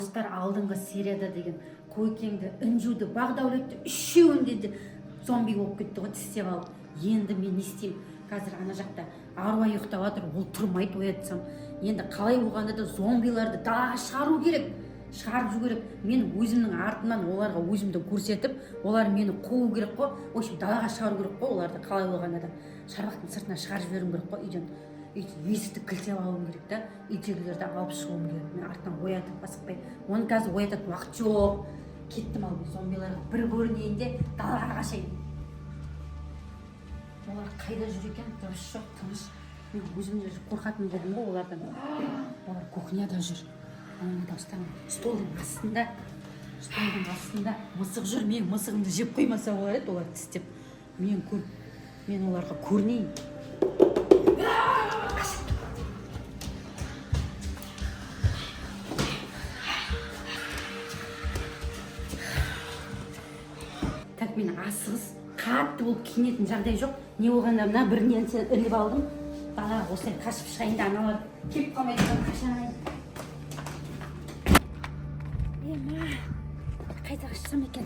алдыңғы серияда деген Қойкеңді, Інжуді, Бағдәулетті үшеуінде де зомби болып кетті ғой, тістеп алып. Енді мен не істеймін? Қазір ана жақта аруа ұйықтап жатыр, ол тұрмайды, оятсам. Енді қалай болғанда да зомбиларды далаға шығару керек. Шығарып жіберу керек. Мен өзімнің артымнан оларға өзімді көрсетіп, олар мені қуу керек қой. В общем, далаға шығару керек қой оларды, қалай болғанда да. Шарбақтың сыртына шығарып жіберуім керек қой үйден. Есікті кілттеп алуым керек та, үйдегілерді алып шығуым керек. Мен артынан оятып асықпай. Оны қазір оятатын уақыт жоқ. Кеттім, ал зомбиларға бір көрінейін де далаға қашайын. Олар қайда жүр екен? Дұрыс жоқ, тыныш. Мен өзімде қорқатын болдым ғой олардан. Олар кухняда жүр. Оның дауыстарын столдың астында мысық жүр. Мен мысығымды жеп қоймаса олар еді, олар тістеп. Мен оларға көрінейін. Так, мен асығыс қатты болып киінетін жағдай жоқ. Не болғанда мына бір нәрсені іліп алдым. Далаға осылай қашып шығайын да аналар келіп қалмайды, қашанайын. Қайда қашсам екен?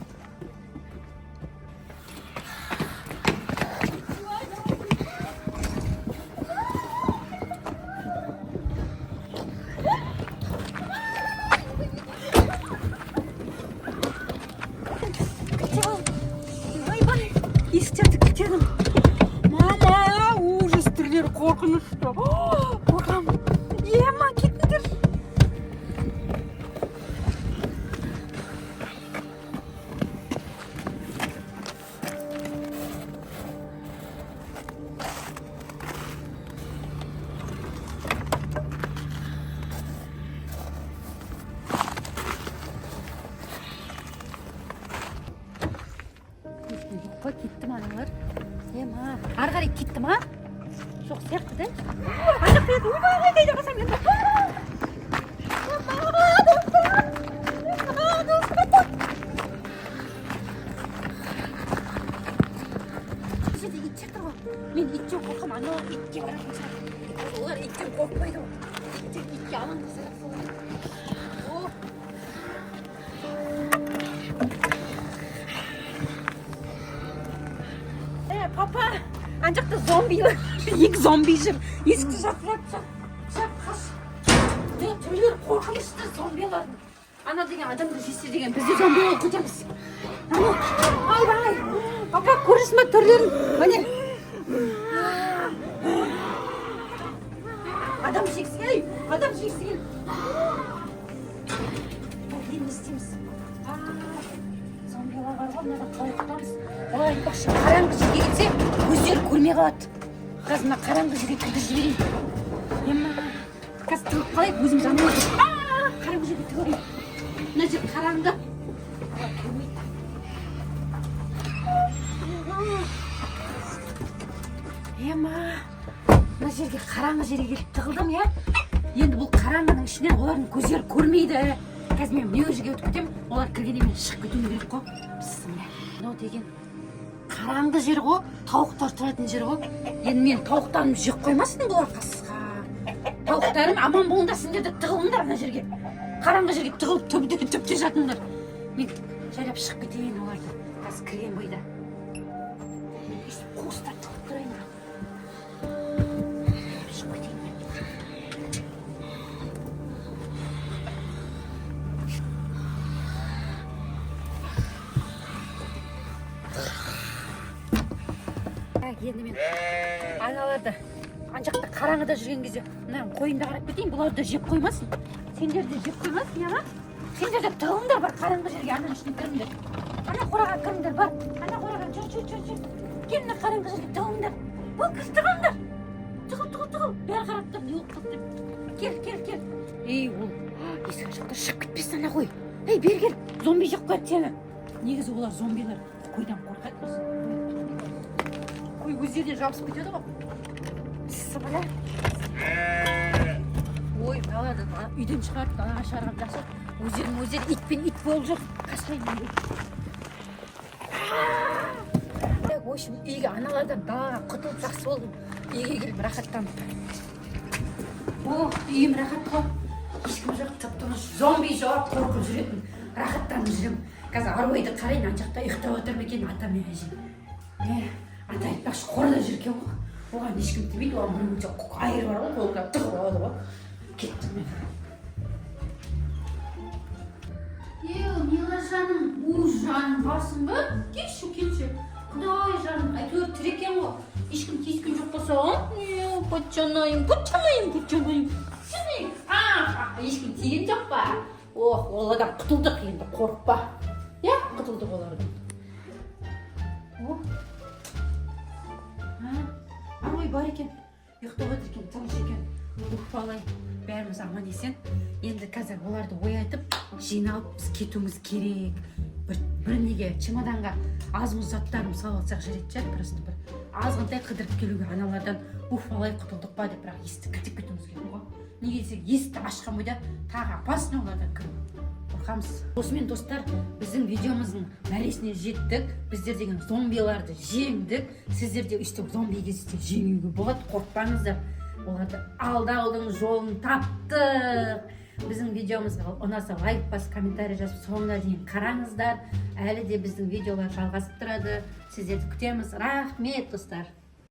Есіктерді кілттедім. Мама, ужас, түрлері қорқынышты. Қорқамын. Ема, кетіңдер. Кетті ма аналар? Ема, ары қарай кетті ма? Жоқ сияқты да? Ана жақта еді. Ойбай, қайда қасам енді? жерде ит жатыр ғой. Мен иттен қорқамын, аналар итке баратын шығар. Олар иттен қорқпайды ғой. Итке алаңды сарап солар. Папа, ана жақта зомбилар, екі зомби жүр. Есікті жап, қаш. Түрлері қорқынышты зомбилардың. Ана деген адамды жесе деген бізде зомбилар көтерміз. Ай, папа, көресің ба түрлерін? Міне. Адам жексіген. Енді не істейміз? Зомбилар бар ғой, мынада қалай тұтамыз? Олар айтпақшы, қараңғы жерге кетсе, өздері көрмей қалады. Қазір мына қараңғы жерге кіргізіп жіберейін. Ема, қазір тығып қалайық, өзім жанымыз. Қараңғы жерге тығылайын. Мына жер қараңғы. Олар көрмейді. Ема, мына жерге қараңғы жерге келіп тығылдым, я? Енді бұл қараңғының ішінен олардың көздері көрмейді. Қазір мен мына жерге өтіп кетем, олар кіргенде мен шығып кетуім керек қой. Бісміллә. Мынау деген қараңғы жер ғой, тауықтар тұратын жер ғой. Енді мен тауықтарымды жеп қоймасын бұлар қасқа. Тауықтарым аман болыңдар, сендер де тығылыңдар ана жерге. Қараңғы жерге тығылып түпте жатыңдар. Мен жайлап шығып кетейін оларды. Қазір кірген бойда. Қуыстап тығылып тұрайын. Шығып кетейін. Енді мен аналарды ана жақта қараңғыда жүрген кезде мына қойымды қарап кетейін, бұларды жеп қоймасын. Сендер де жеп қоймасын, яға? Сендер де тығылыңдар, бар қараңғы жерге, ананың ішіне кіріңдер. Ана қораға кіріңдер, бар. Ана қораға жүр. Кел мына қараңғы жерге тығылыңдар. Бұл кіз тығылыңдар. Тығыл. Бәрі қарап тұр, не болып қалды деп. Кел. Ей, ол есік жақта шығып кетпесін ана қой. Ей, бері кел. Зомби жеп қояды сені. Негізі олар зомбилар. Қойдан қорқайды. Қой өздеріне жабысып кетеді ғой. Сыбыла. Ой, балады, үйден шығарып, далаға шығарған жақсы. Өздері ит болып жүр. Қашайын. В общем, үйге аналардан далаға құтылып жақсы болдым. Үйге келіп рахаттанып. О, үйім рахат қой. ешкім жоқ, тып-тыныш зомби жауап қорқып жүретін, рахаттанып жүремін. Қазір Арубайды қарайын, ана жақта ұйықтап отыр ма екен ата мен әжем. Ата айтпақшы қорда жүр екен ғой. Оған ешкім тимейді, оған мұрныңша айыр бар ғой, қолға тығып алады ғой. Кеттім мен. Мила жаным, жаным барсың ба? Келші, келші. Құдай жаным, әйтеуір тірі екен ғой. Ешкім тиіскен жоқ болса, патшанайым. Ешкім тиген жоқ па? Оладан құтылдық енді, қорықпа. Құтылдық олардан. Ой, бар екен, ұйықтап отыр екен, тыныш екен. Балай, бәріміз аман есен. Енді қазір оларды оятып, жиналып біз кетуіміз керек. Бір неге чемоданға аз-мұз заттарын салып алсақ жарайды шығар, просто бір азғантай қыдырып келуге аналардан балай құтылдық па деп, бірақ есікті кілттеп кетуіміз керек ғой. Неге десек, есікті ашқан бойда тағы опасно олардан кіру. Қорқамыз. Осымен достар, біздің видеомыздың мәресіне жеттік. Біздер деген зомбиларды жеңдік. Сіздер де өйстіп зомби кездесте жеңуге болады, қорықпаңыздар. Оларды алдаудың жолын таптық. Біздің видеомызға ұнаса лайк басып, комментарий жазып, соңына дейін қараңыздар. Әлі де біздің видеолар жалғасып тұрады. Сіздерді күтеміз. Рахмет достар.